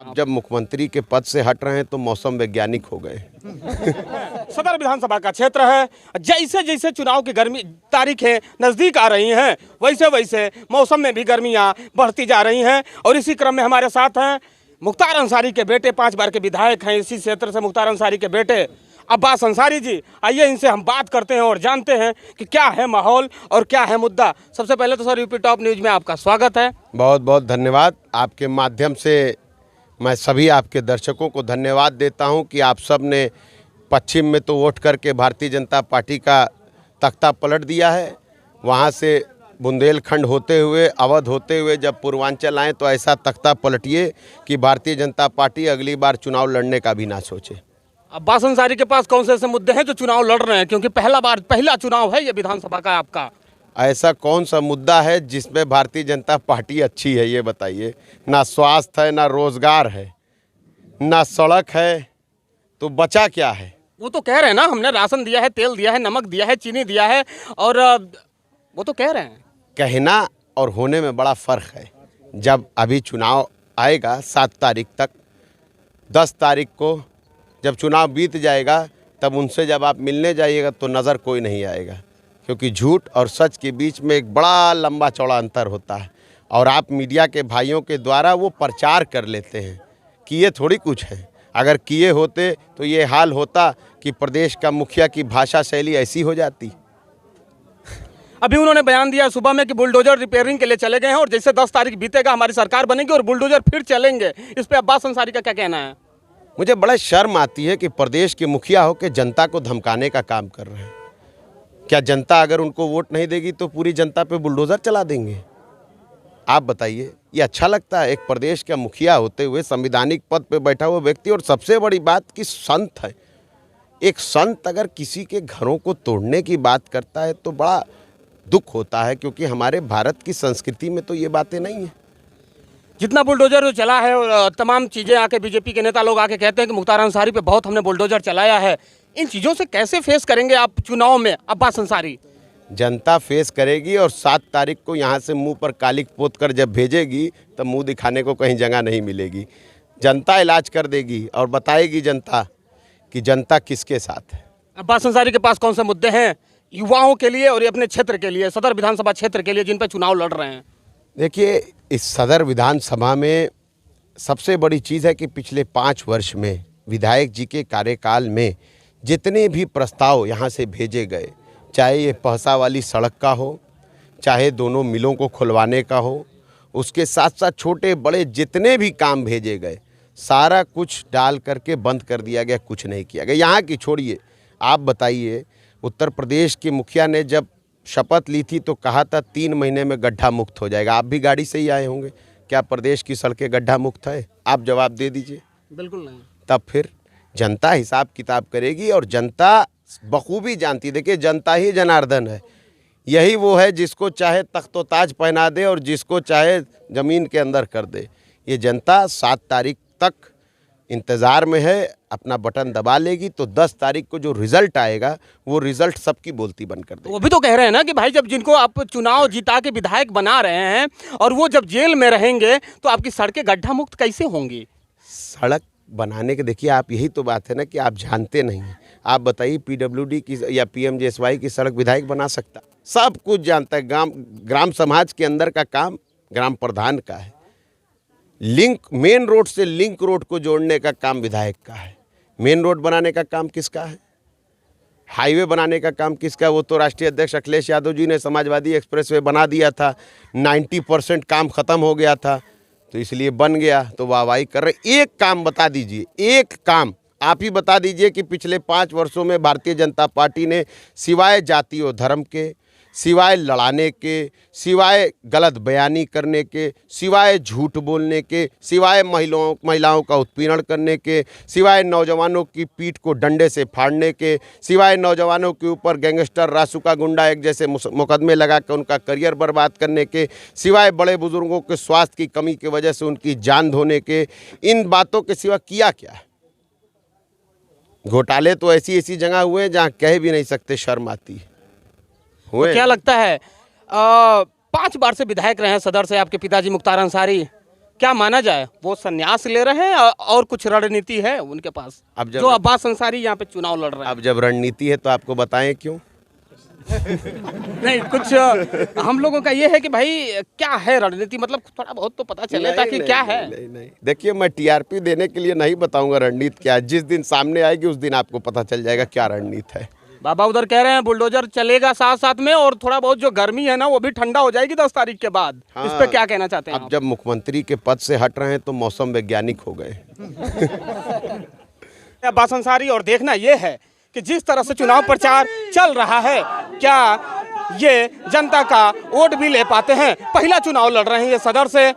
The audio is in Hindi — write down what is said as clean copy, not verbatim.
अब जब मुख्यमंत्री के पद से हट रहे हैं तो मौसम वैज्ञानिक हो गए। सदर विधानसभा का क्षेत्र है। जैसे जैसे चुनाव की गर्मी तारीखें नज़दीक आ रही हैं वैसे वैसे मौसम में भी गर्मियां बढ़ती जा रही हैं। और इसी क्रम में हमारे साथ हैं मुख्तार अंसारी के बेटे, 5 बार के विधायक हैं इसी क्षेत्र से, मुख्तार अंसारी के बेटे अब्बास अंसारी जी। आइए इनसे हम बात करते हैं और जानते हैं कि क्या है माहौल और क्या है मुद्दा। सबसे पहले तो सर यूपी टॉप न्यूज़ में आपका स्वागत है। बहुत बहुत धन्यवाद। आपके माध्यम से मैं सभी आपके दर्शकों को धन्यवाद देता हूं कि आप सब ने पश्चिम में तो वोट करके भारतीय जनता पार्टी का तख्ता पलट दिया है। वहां से बुंदेलखंड होते हुए, अवध होते हुए जब पूर्वांचल आए तो ऐसा तख्ता पलटिए कि भारतीय जनता पार्टी अगली बार चुनाव लड़ने का भी ना सोचे। अब्बास अंसारी के पास कौन से ऐसे मुद्दे हैं जो चुनाव लड़ रहे हैं, क्योंकि पहला चुनाव है ये विधानसभा का आपका? ऐसा कौन सा मुद्दा है जिसमें भारतीय जनता पार्टी अच्छी है, ये बताइए। ना स्वास्थ्य है, ना रोजगार है, ना सड़क है, तो बचा क्या है? वो तो कह रहे हैं ना, हमने राशन दिया है, तेल दिया है, नमक दिया है, चीनी दिया है, और वो तो कह रहे हैं। कहना और होने में बड़ा फ़र्क है। जब अभी चुनाव आएगा 7 तारीख तक, 10 तारीख को जब चुनाव बीत जाएगा तब उनसे जब आप मिलने जाइएगा तो नज़र कोई नहीं आएगा, क्योंकि झूठ और सच के बीच में एक बड़ा लंबा चौड़ा अंतर होता है। और आप मीडिया के भाइयों के द्वारा वो प्रचार कर लेते हैं कि ये थोड़ी कुछ है। अगर किए होते तो ये हाल होता कि प्रदेश का मुखिया की भाषा शैली ऐसी हो जाती। अभी उन्होंने बयान दिया सुबह में कि बुलडोजर रिपेयरिंग के लिए चले गए हैं और जैसे 10 तारीख बीतेगा हमारी सरकार बनेगी और बुलडोजर फिर चलेंगे। इस पे अब्बास अंसारी का क्या कहना है? मुझे बड़ा शर्म आती है कि प्रदेश के मुखिया हो के जनता को धमकाने का काम कर रहे हैं। क्या जनता अगर उनको वोट नहीं देगी तो पूरी जनता पे बुलडोज़र चला देंगे? आप बताइए, ये अच्छा लगता है? एक प्रदेश का मुखिया होते हुए संवैधानिक पद पे बैठा हुआ व्यक्ति, और सबसे बड़ी बात कि संत है। एक संत अगर किसी के घरों को तोड़ने की बात करता है तो बड़ा दुख होता है, क्योंकि हमारे भारत की संस्कृति में तो ये बातें नहीं हैं। जितना बुलडोजर जो चला है और तमाम चीज़ें आके बीजेपी के नेता लोग आके कहते हैं कि मुख्तार अंसारी पे बहुत हमने बुलडोजर चलाया है। इन चीज़ों से कैसे फेस करेंगे आप चुनाव में अब्बास अंसारी? जनता फेस करेगी और 7 तारीख को यहाँ से मुंह पर कालिक पोत कर जब भेजेगी तब मुंह दिखाने को कहीं जगह नहीं मिलेगी। जनता इलाज कर देगी और बताएगी जनता कि जनता किसके साथ है। अब्बास अंसारी के पास कौन से मुद्दे हैं युवाओं के लिए और ये अपने क्षेत्र के लिए, सदर विधानसभा क्षेत्र के लिए, जिन पर चुनाव लड़ रहे हैं? देखिए, इस सदर विधानसभा में सबसे बड़ी चीज़ है कि पिछले 5 वर्ष में विधायक जी के कार्यकाल में जितने भी प्रस्ताव यहाँ से भेजे गए, चाहे ये पहसा वाली सड़क का हो, चाहे दोनों मिलों को खुलवाने का हो, उसके साथ साथ छोटे बड़े जितने भी काम भेजे गए सारा कुछ डाल करके बंद कर दिया गया, कुछ नहीं किया गया। यहाँ की छोड़िए, आप बताइए, उत्तर प्रदेश के मुखिया ने जब शपथ ली थी तो कहा था 3 महीने में गड्ढा मुक्त हो जाएगा। आप भी गाड़ी से ही आए होंगे, क्या प्रदेश की सड़कें गड्ढा मुक्त है? आप जवाब दे दीजिए। बिल्कुल नहीं। तब फिर जनता हिसाब किताब करेगी और जनता बखूबी जानती। देखिए, जनता ही जनार्दन है। यही वो है जिसको चाहे तख्तो ताज पहना दे और जिसको चाहे ज़मीन के अंदर कर दे। ये जनता 7 तारीख तक इंतज़ार में है, अपना बटन दबा लेगी तो 10 तारीख को जो रिज़ल्ट आएगा वो रिज़ल्ट सबकी बोलती बंद कर देगा। वो भी तो कह रहे हैं ना कि भाई जब जिनको आप चुनाव जिता के विधायक बना रहे हैं और वो जब जेल में रहेंगे तो आपकी सड़कें गड्ढा मुक्त कैसे होंगी? सड़क बनाने के, देखिए आप, यही तो बात है ना कि आप जानते नहीं हैं। आप बताइए, PWD की या PMJSY की सड़क विधायक बना सकता? सब कुछ जानता है। ग्राम समाज के अंदर का काम ग्राम प्रधान का है। लिंक, मेन रोड से लिंक रोड को जोड़ने का काम विधायक का है। मेन रोड बनाने का काम किसका है? हाईवे बनाने का काम किसका है? वो तो राष्ट्रीय अध्यक्ष अखिलेश यादव जी ने समाजवादी एक्सप्रेसवे बना दिया था, 90% काम ख़त्म हो गया था, तो इसलिए बन गया, तो वाहवाही कर रहे। एक काम बता दीजिए, एक काम आप ही बता दीजिए कि पिछले 5 वर्षों में भारतीय जनता पार्टी ने सिवाय जाति और धर्म के, सिवाय लड़ाने के, सिवाय गलत बयानी करने के, सिवाय झूठ बोलने के, सिवाय महिलाओं का उत्पीड़न करने के, सिवाय नौजवानों की पीठ को डंडे से फाड़ने के, सिवाय नौजवानों के ऊपर गैंगस्टर, रासुका, गुंडा एक जैसे मुकदमे लगा कर उनका करियर बर्बाद करने के, सिवाय बड़े बुजुर्गों के स्वास्थ्य की कमी की वजह से उनकी जान धोने के, इन बातों के सिवा किया क्या है? घोटाले तो ऐसी ऐसी जगह हुए हैं जहाँ कह भी नहीं सकते, शर्म आती है। तो क्या लगता है 5 बार से विधायक रहे हैं सदर से आपके पिताजी मुख्तार अंसारी, क्या माना जाए, वो संन्यास ले रहे हैं और कुछ रणनीति है उनके पास? अब जब जो अब्बास अंसारी यहाँ पे चुनाव लड़ रहे हैं। अब जब रणनीति है तो आपको बताएं क्यों? नहीं, कुछ हम लोगों का ये है कि भाई क्या है रणनीति, मतलब थोड़ा बहुत तो पता चले ताकि क्या है। नहीं, देखिए मैं टीआरपी देने के लिए नहीं बताऊंगा रणनीति क्या है। जिस दिन सामने आएगी उस दिन आपको पता चल जाएगा क्या रणनीति है। बाबा उधर कह रहे हैं बुलडोजर चलेगा साथ साथ में, और थोड़ा बहुत जो गर्मी है ना वो भी ठंडा हो जाएगी 10 तारीख के बाद। हाँ, इस पे क्या कहना चाहते हैं अब आप? जब मुख्यमंत्री के पद से हट रहे हैं तो मौसम वैज्ञानिक हो गए। अब्बास अंसारी, और देखना ये है कि जिस तरह से चुनाव प्रचार चल रहा है, क्या ये जनता का वोट भी ले पाते हैं? पहला चुनाव लड़ रहे हैं ये सदर से।